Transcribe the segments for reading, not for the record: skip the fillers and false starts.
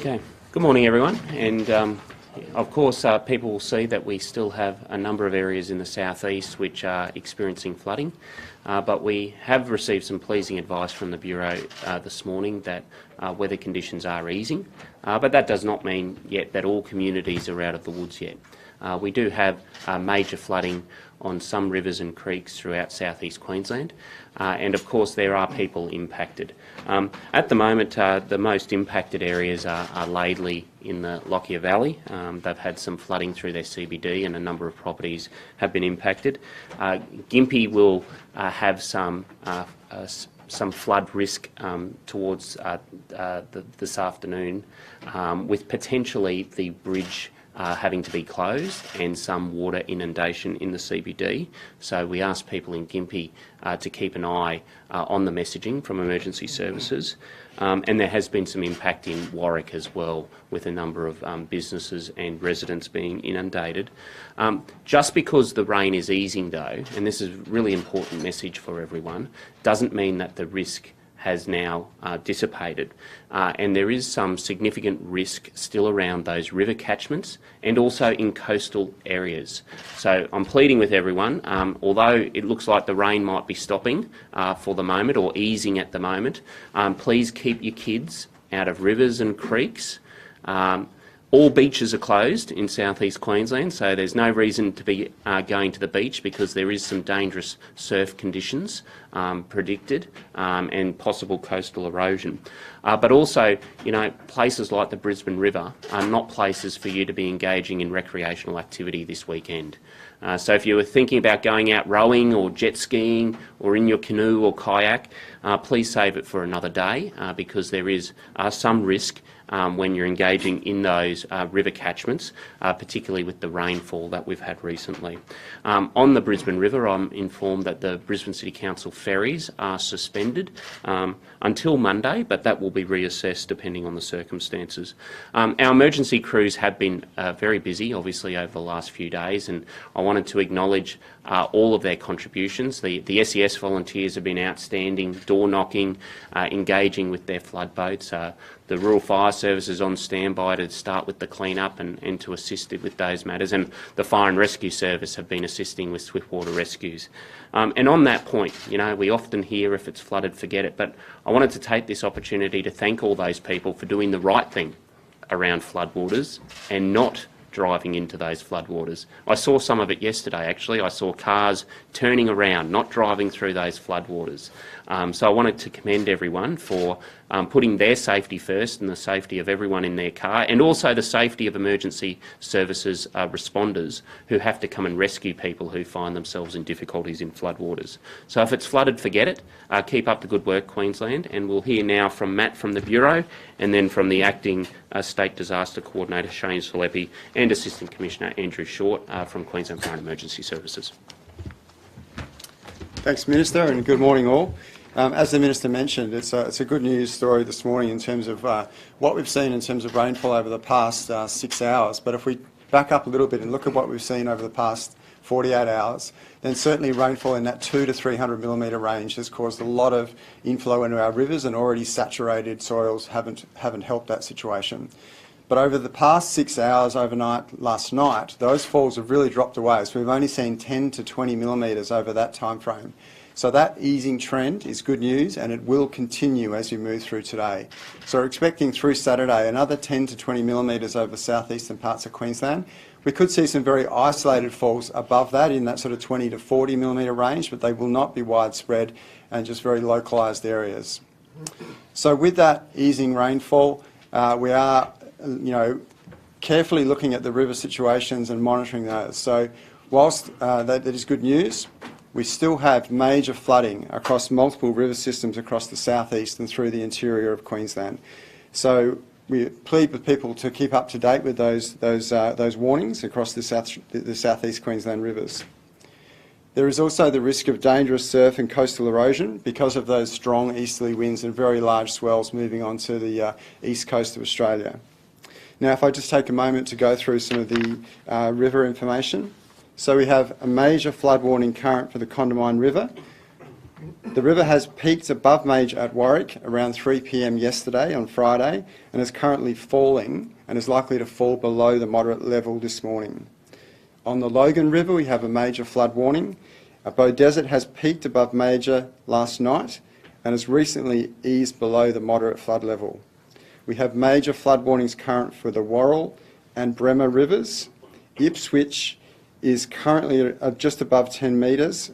Okay. Good morning, everyone. And of course, people will see that we still have a number of areas in the southeast which are experiencing flooding, but we have received some pleasing advice from the Bureau this morning that weather conditions are easing, but that does not mean yet that all communities are out of the woods yet. We do have major flooding on some rivers and creeks throughout southeast Queensland, and of course there are people impacted. At the moment, the most impacted areas are Laidley in the Lockyer Valley. They've had some flooding through their CBD and a number of properties have been impacted. Gympie will have some flood risk towards this afternoon, with potentially the bridge having to be closed and some water inundation in the CBD. So we ask people in Gympie to keep an eye on the messaging from emergency services. And there has been some impact in Warwick as well, with a number of businesses and residents being inundated. Just because the rain is easing though, and this is a really important message for everyone, doesn't mean that the risk has now dissipated, and there is some significant risk still around those river catchments and also in coastal areas. So I'm pleading with everyone, although it looks like the rain might be stopping for the moment or easing at the moment, please keep your kids out of rivers and creeks. All beaches are closed in southeast Queensland, so there's no reason to be going to the beach because there is some dangerous surf conditions predicted and possible coastal erosion. But also, you know, places like the Brisbane River are not places for you to be engaging in recreational activity this weekend. So if you were thinking about going out rowing or jet skiing or in your canoe or kayak, please save it for another day because there is some risk when you're engaging in those river catchments, particularly with the rainfall that we've had recently. On the Brisbane River, I'm informed that the Brisbane City Council ferries are suspended until Monday, but that will be reassessed depending on the circumstances. Our emergency crews have been very busy, obviously, over the last few days, and I wanted to acknowledge all of their contributions. The SES volunteers have been outstanding, door knocking, engaging with their flood boats. The Rural Fire Service is on standby to start with the clean-up and to assist with those matters, and the Fire and Rescue Service have been assisting with swiftwater rescues. And on that point, you know, we often hear if it's flooded, forget it, but I wanted to take this opportunity to thank all those people for doing the right thing around floodwaters and not driving into those floodwaters. I saw some of it yesterday, actually. I saw cars turning around, not driving through those floodwaters. So I wanted to commend everyone for putting their safety first and the safety of everyone in their car, and also the safety of emergency services responders who have to come and rescue people who find themselves in difficulties in floodwaters. So if it's flooded, forget it. Keep up the good work, Queensland, and we'll hear now from Matt from the Bureau and then from the Acting State Disaster Coordinator, Shane Saleppi, and Assistant Commissioner Andrew Short from Queensland Fire and Emergency Services. Thanks, Minister, and good morning all. As the Minister mentioned, it's a good news story this morning in terms of what we've seen in terms of rainfall over the past 6 hours. But if we back up a little bit and look at what we've seen over the past 48 hours, then certainly rainfall in that 200 to 300 millimetre range has caused a lot of inflow into our rivers, and already saturated soils haven't helped that situation. But over the past 6 hours overnight, last night, those falls have really dropped away. So we've only seen 10 to 20 millimetres over that time frame. So that easing trend is good news, and it will continue as we move through today. So we're expecting through Saturday another 10 to 20 millimetres over southeastern parts of Queensland. We could see some very isolated falls above that in that sort of 20 to 40 millimetre range, but they will not be widespread and just very localised areas. So with that easing rainfall, we are carefully looking at the river situations and monitoring those. So whilst that is good news, we still have major flooding across multiple river systems across the southeast and through the interior of Queensland. So we plead with people to keep up to date with those warnings across the southeast Queensland rivers. There is also the risk of dangerous surf and coastal erosion because of those strong easterly winds and very large swells moving onto the east coast of Australia. Now, if I just take a moment to go through some of the river information. So we have a major flood warning current for the Condamine River. The river has peaked above major at Warwick around 3 p.m. yesterday on Friday and is currently falling and is likely to fall below the moderate level this morning. On the Logan River we have a major flood warning. Beaudesert has peaked above major last night and has recently eased below the moderate flood level. We have major flood warnings current for the Worrell and Bremer rivers. Ipswich is currently just above 10 metres.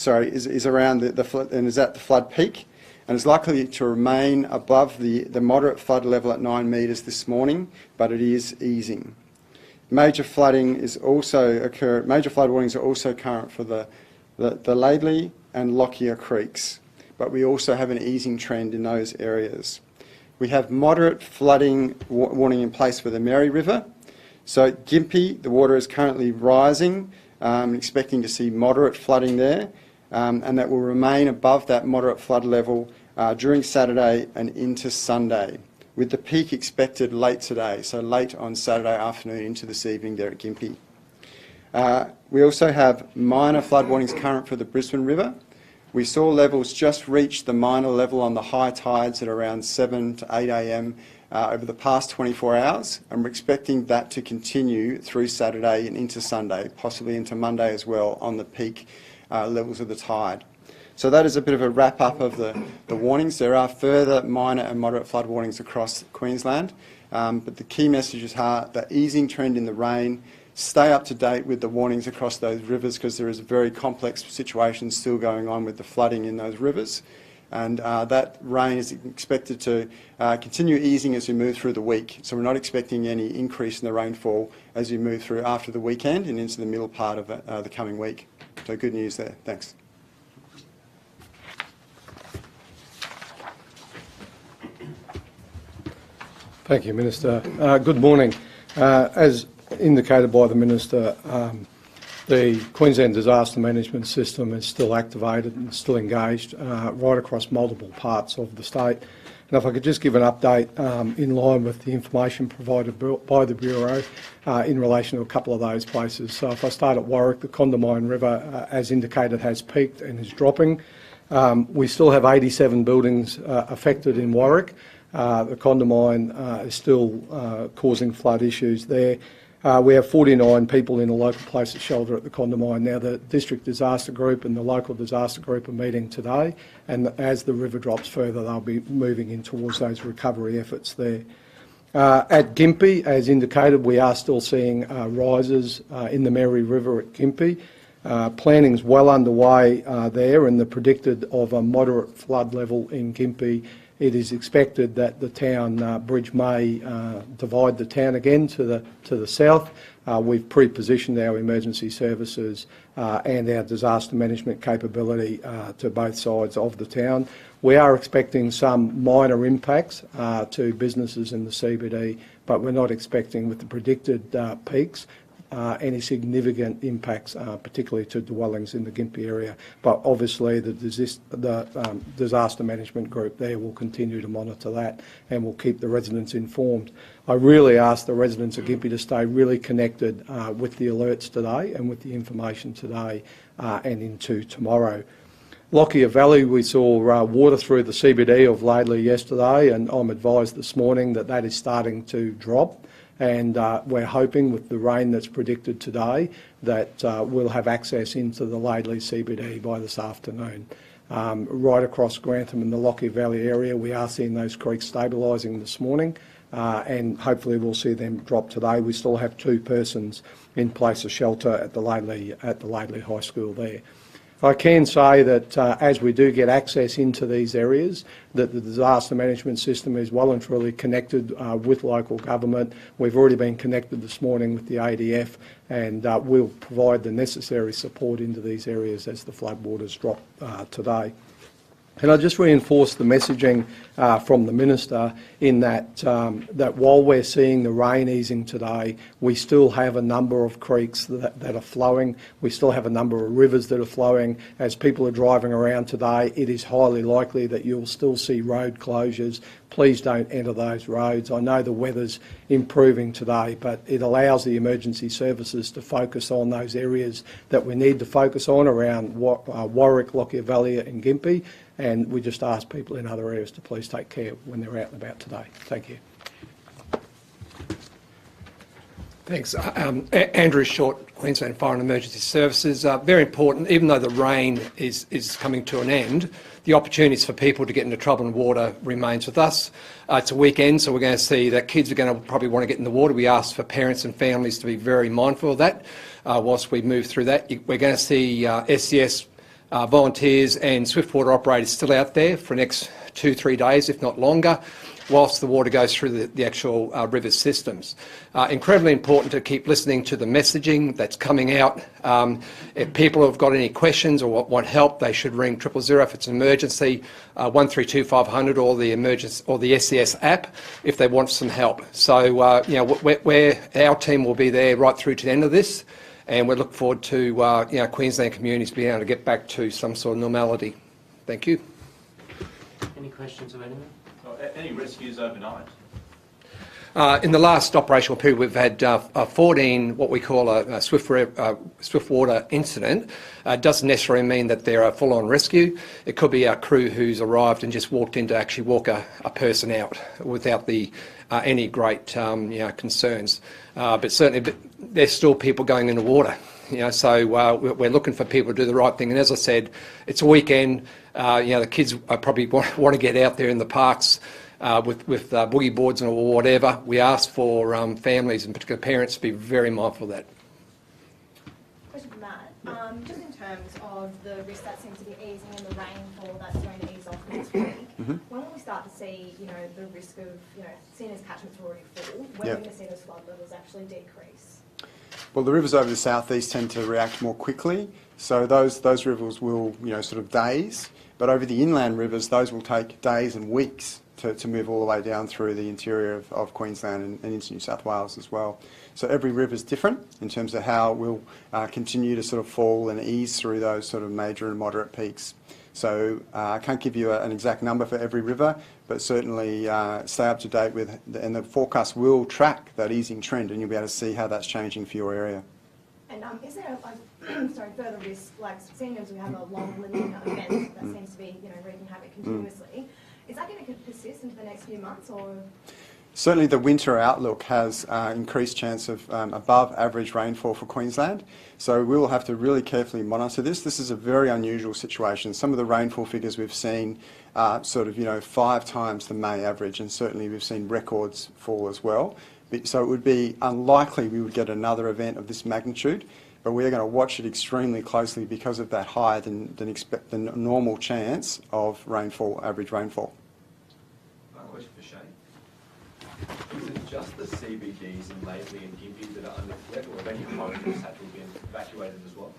Is around the flood and is at the flood peak and is likely to remain above the moderate flood level at 9 metres this morning, but it is easing. Major flooding is also major flood warnings are also current for the Laidley and Lockyer creeks, but we also have an easing trend in those areas. We have moderate flooding warning in place for the Mary River. So Gympie, the water is currently rising, expecting to see moderate flooding there. And that will remain above that moderate flood level during Saturday and into Sunday, with the peak expected late today, so late on Saturday afternoon into this evening there at Gympie. We also have minor flood warnings current for the Brisbane River. We saw levels just reach the minor level on the high tides at around 7 to 8 a.m. Over the past 24 hours, and we're expecting that to continue through Saturday and into Sunday, possibly into Monday as well, on the peak levels of the tide. So that is a bit of a wrap-up of the warnings. There are further minor and moderate flood warnings across Queensland, but the key messages are the easing trend in the rain. Stay up to date with the warnings across those rivers because there is a very complex situation still going on with the flooding in those rivers. And that rain is expected to continue easing as we move through the week. So we're not expecting any increase in the rainfall as we move through after the weekend and into the middle part of the coming week. So good news there. Thanks. Thank you, Minister. Good morning. As indicated by the Minister, the Queensland Disaster Management System is still activated and still engaged right across multiple parts of the state. And if I could just give an update in line with the information provided by the Bureau in relation to a couple of those places. So if I start at Warwick, the Condamine River, as indicated, has peaked and is dropping. We still have 87 buildings affected in Warwick. The Condamine is still causing flood issues there. We have 49 people in a local place of shelter at the Condamine. Now the District Disaster Group and the local disaster group are meeting today, and as the river drops further they'll be moving in towards those recovery efforts there. At Gympie, as indicated, we are still seeing rises in the Mary River at Gympie. Planning's well underway there, and the predicted of a moderate flood level in Gympie. It is expected that the town bridge may divide the town again to the south. We've pre-positioned our emergency services and our disaster management capability to both sides of the town. We are expecting some minor impacts to businesses in the CBD, but we're not expecting, with the predicted peaks, any significant impacts, particularly to dwellings in the Gympie area. But obviously the disaster management group there will continue to monitor that and will keep the residents informed. I really ask the residents of Gympie to stay really connected with the alerts today and with the information today and into tomorrow. Lockyer Valley, we saw water through the CBD of Laidley yesterday, and I'm advised this morning that that is starting to drop. And we're hoping, with the rain that's predicted today, that we'll have access into the Laidley CBD by this afternoon. Right across Grantham and the Lockyer Valley area, we are seeing those creeks stabilising this morning, and hopefully we'll see them drop today. We still have 2 persons in place of shelter at the Laidley High School there. I can say that as we do get access into these areas, that the disaster management system is well and truly connected with local government. We've already been connected this morning with the ADF, and we'll provide the necessary support into these areas as the floodwaters drop today. And I just reinforce the messaging from the Minister in that that while we're seeing the rain easing today, we still have a number of creeks that are flowing. We still have a number of rivers that are flowing. As people are driving around today, it is highly likely that you'll still see road closures please don't enter those roads. I know the weather's improving today, but it allows the emergency services to focus on those areas that we need to focus on around Warwick, Lockyer Valley and Gympie, and we just ask people in other areas to please take care when they're out and about today. Thank you. Thanks. Andrew Short, Queensland Fire and Emergency Services. Very important, even though the rain is coming to an end, the opportunities for people to get into trouble in water remains with us. It's a weekend, so we're going to see that kids are going to probably want to get in the water. We ask for parents and families to be very mindful of that whilst we move through that. We're going to see SCS volunteers and swiftwater operators still out there for the next 2-3 days, if not longer, whilst the water goes through the actual river systems. Incredibly important to keep listening to the messaging that's coming out. If people have got any questions or want help, they should ring 000 if it's an emergency, 132 500 or the emergency or the SES app if they want some help. So you know, our team will be there right through to the end of this, and we look forward to you know, Queensland communities being able to get back to some sort of normality. Thank you. Any questions of anyone? Any rescues overnight? In the last operational period, we've had 14 what we call a swiftwater incident. Doesn't necessarily mean that they're a full-on rescue. It could be our crew who's arrived and just walked in to actually walk a person out without any great you know, concerns. But certainly, there's still people going in the water. You know, so we're looking for people to do the right thing. And as I said, it's a weekend. You know, the kids probably want to get out there in the parks with boogie boards or whatever. We ask for families, and particular parents, to be very mindful of that. Question for Matt. Just in terms of the risk that seems to be easing and the rainfall that's going to ease off next week, when will we start to see, you know, the risk of, you know, seeing as catchments are already full, when are we going to see those flood levels actually decrease? Well, the rivers over the southeast tend to react more quickly, so those rivers will, you know, sort of days. But over the inland rivers, those will take days and weeks to move all the way down through the interior of Queensland and into New South Wales as well. So every river is different in terms of how it will continue to sort of fall and ease through those sort of major and moderate peaks. So I can't give you an exact number for every river, but certainly stay up to date with, and the forecast will track that easing trend, and you'll be able to see how that's changing for your area. And is there, further risk, like seeing as we have a long living event that seems to be, you know, wreaking havoc continuously, is that going to persist into the next few months, or? Certainly the winter outlook has increased chance of above average rainfall for Queensland, so we will have to really carefully monitor this. This is a very unusual situation. Some of the rainfall figures we've seen sort of, you know, 5 times the May average, and certainly we've seen records fall as well. So it would be unlikely we would get another event of this magnitude, but we are going to watch it extremely closely because of that higher than normal chance of rainfall, average rainfall. Question for Shane. Is it just the CBDs in Laidley and Gympie that are under threat, or have any homes had to be evacuated as well?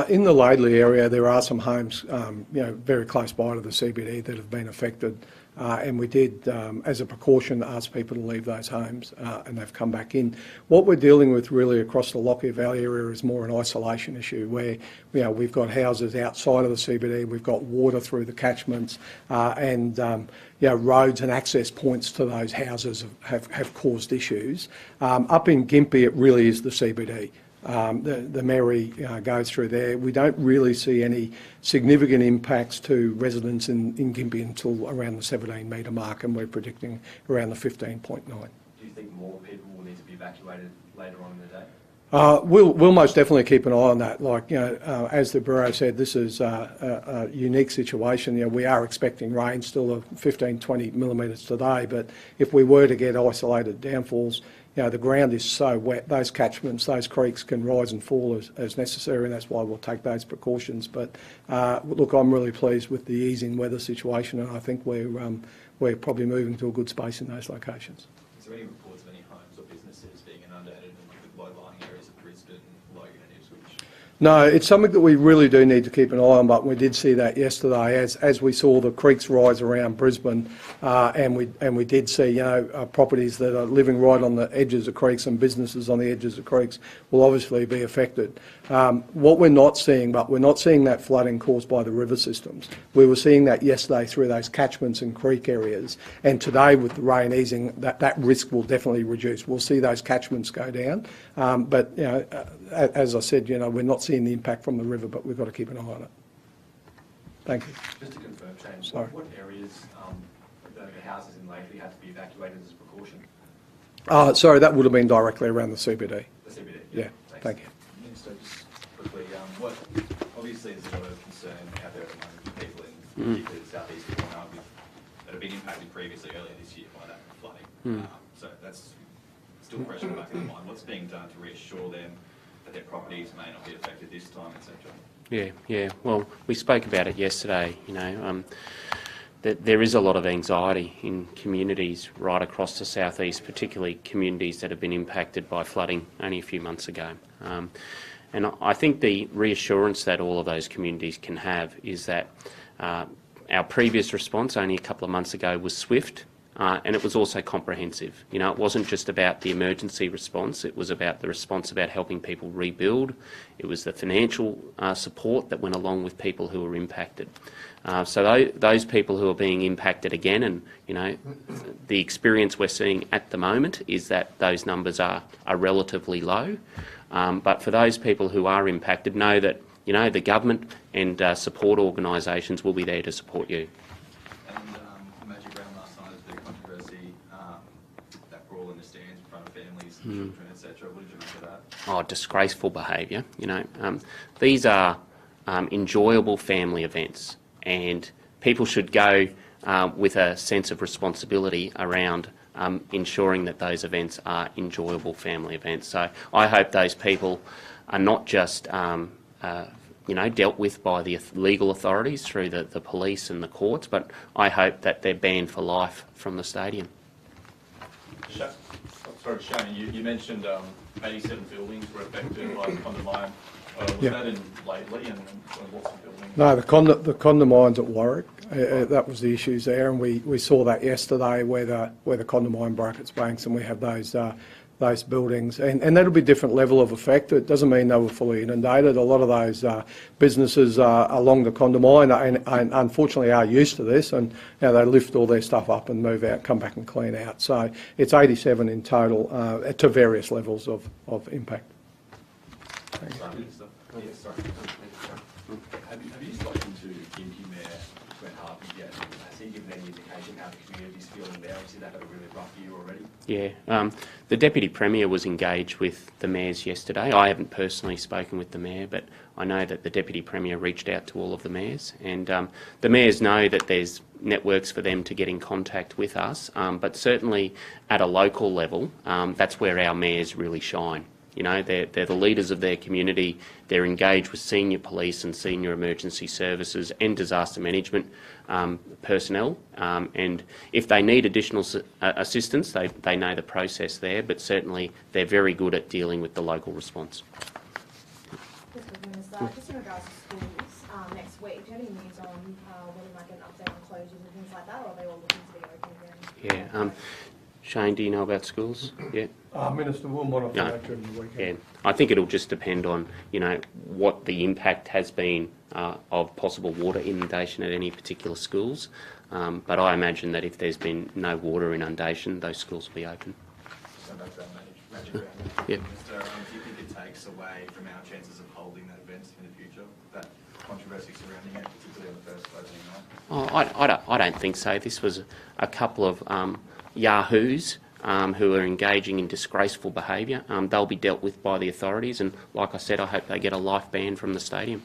In the Laidley area, there are some homes, you know, very close by to the CBD that have been affected, and we did, as a precaution, ask people to leave those homes, and they've come back in. What we're dealing with really across the Lockyer Valley area is more an isolation issue, where, you know, we've got houses outside of the CBD, we've got water through the catchments, and you know, roads and access points to those houses have caused issues. Up in Gympie, it really is the CBD. The Mary goes through there. We don't really see any significant impacts to residents in Gympie until around the 17 metre mark, and we're predicting around the 15.9. Do you think more people will need to be evacuated later on in the day? We'll most definitely keep an eye on that. Like, you know, as the Bureau said, this is a unique situation. You know, we are expecting rain still of 15-20 millimetres today, but if we were to get isolated downfalls, you know, the ground is so wet, those catchments, those creeks can rise and fall as necessary, and that's why we'll take those precautions. But look, I'm really pleased with the easing weather situation, and I think we're probably moving to a good space in those locations. Is there any reports of any homes or businesses being inundated the low-lying areas of Brisbane, Logan and Ipswich? No, it's something that we really do need to keep an eye on, but we did see that yesterday as we saw the creeks rise around Brisbane, and we did see properties that are living right on the edges of creeks and businesses on the edges of creeks will obviously be affected. What we're not seeing, but we're not seeing that flooding caused by the river systems. We were seeing that yesterday through those catchments and creek areas, and today with the rain easing, that risk will definitely reduce. We'll see those catchments go down, but as I said, we're not seeing the impact from the river, but we've got to keep an eye on it. Thank you. Just to confirm, Shane, Sorry. what areas the houses in Lakeley had to be evacuated as a precaution? Sorry, that would have been directly around the CBD. The CBD? Yeah, Thanks. thank you. So just quickly, obviously there's a lot of concern out there at the moment for people in particularly the southeast corner that have been impacted previously earlier this year by that flooding. So that's still fresh in the back of their mind. What's being done to reassure them that their properties may not be affected this time, etc.? Yeah. Well, we spoke about it yesterday. That there is a lot of anxiety in communities right across the southeast, particularly communities that have been impacted by flooding only a few months ago. And I think the reassurance that all of those communities can have is that our previous response only a couple of months ago was swift. And it was also comprehensive. It wasn't just about the emergency response, it was about the response about helping people rebuild. It was the financial support that went along with people who were impacted. So those people who are being impacted again, and the experience we're seeing at the moment is that those numbers are relatively low. But for those people who are impacted, know that the government and support organisations will be there to support you. Children, etc. What did you make of that? Oh, disgraceful behaviour. These are enjoyable family events, and people should go with a sense of responsibility around ensuring that those events are enjoyable family events. So I hope those people are not just dealt with by the legal authorities through the police and the courts, but I hope that they're banned for life from the stadium. Sorry, Shane, you mentioned 87 buildings were affected by the condemine. Was that in lately, and what's the building? No, the condamines at Warwick, that was the issues there, and we saw that yesterday where the condamine broke its banks, and we have those buildings, and that'll be a different level of effect. It doesn't mean they were fully inundated. A lot of those businesses along the condamine and unfortunately are used to this, and they lift all their stuff up and move out, come back and clean out. So it's 87 in total to various levels of impact. Have you spoken to Gympie Mayor Glenn Harvey yet? Has he given any indication how the community's feeling there? Obviously they've had a really rough year already. Yeah, the Deputy Premier was engaged with the mayors yesterday. I haven't personally spoken with the Mayor, but I know that the Deputy Premier reached out to all of the mayors, and the mayors know that there's networks for them to get in contact with us, but certainly at a local level, that's where our mayors really shine. They're the leaders of their community. They're engaged with senior police and senior emergency services and disaster management personnel. And if they need additional assistance, they know the process there, but certainly they're very good at dealing with the local response. Just in regards to schools, next week, do you have any news on whether we might get an update on closures and things like that, or are they all looking to be open again? Yeah. Shane, do you know about schools? Yeah. Minister will monitor that during the weekend. Yeah, I think it'll just depend on what the impact has been of possible water inundation at any particular schools. But I imagine that if there's been no water inundation, those schools will be open. So back to that magic round. Yeah. Mr. Do you think it takes away from our chances of holding that event in the future? That controversy surrounding it, particularly on the first opening night? I don't think so. This was a couple of yahoos who are engaging in disgraceful behaviour. They'll be dealt with by the authorities, and like I said, I hope they get a life ban from the stadium.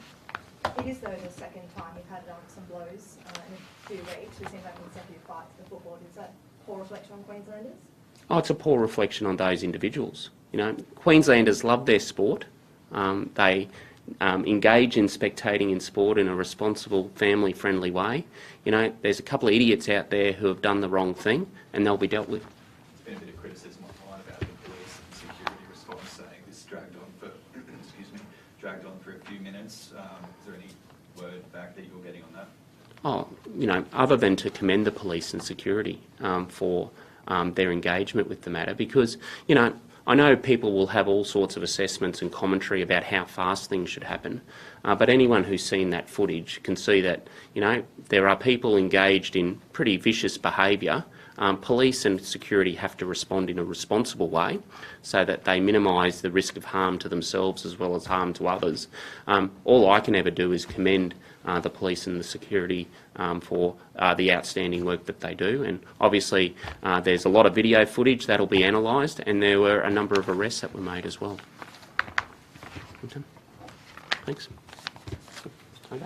It is, though, the second time you've had some blows in a few weeks. It seems like consecutive fights for football. Is that poor reflection on Queenslanders? Oh, it's a poor reflection on those individuals. Queenslanders love their sport. They engage in spectating in sport in a responsible, family-friendly way. There's a couple of idiots out there who have done the wrong thing, and they'll be dealt with. There's been a bit of criticism online about the police and security response dragged on for, excuse me, dragged on for a few minutes. Is there any word back that you're getting on that? Oh, you know, other than to commend the police and security for their engagement with the matter, because, you know, I know people will have all sorts of assessments and commentary about how fast things should happen, but anyone who's seen that footage can see that, you know, there are people engaged in pretty vicious behaviour. Police and security have to respond in a responsible way so that they minimise the risk of harm to themselves as well as harm to others. All I can ever do is commend the police and the security for the outstanding work that they do, and obviously there's a lot of video footage that'll be analysed, and there were a number of arrests that were made as well. Thanks. Okay.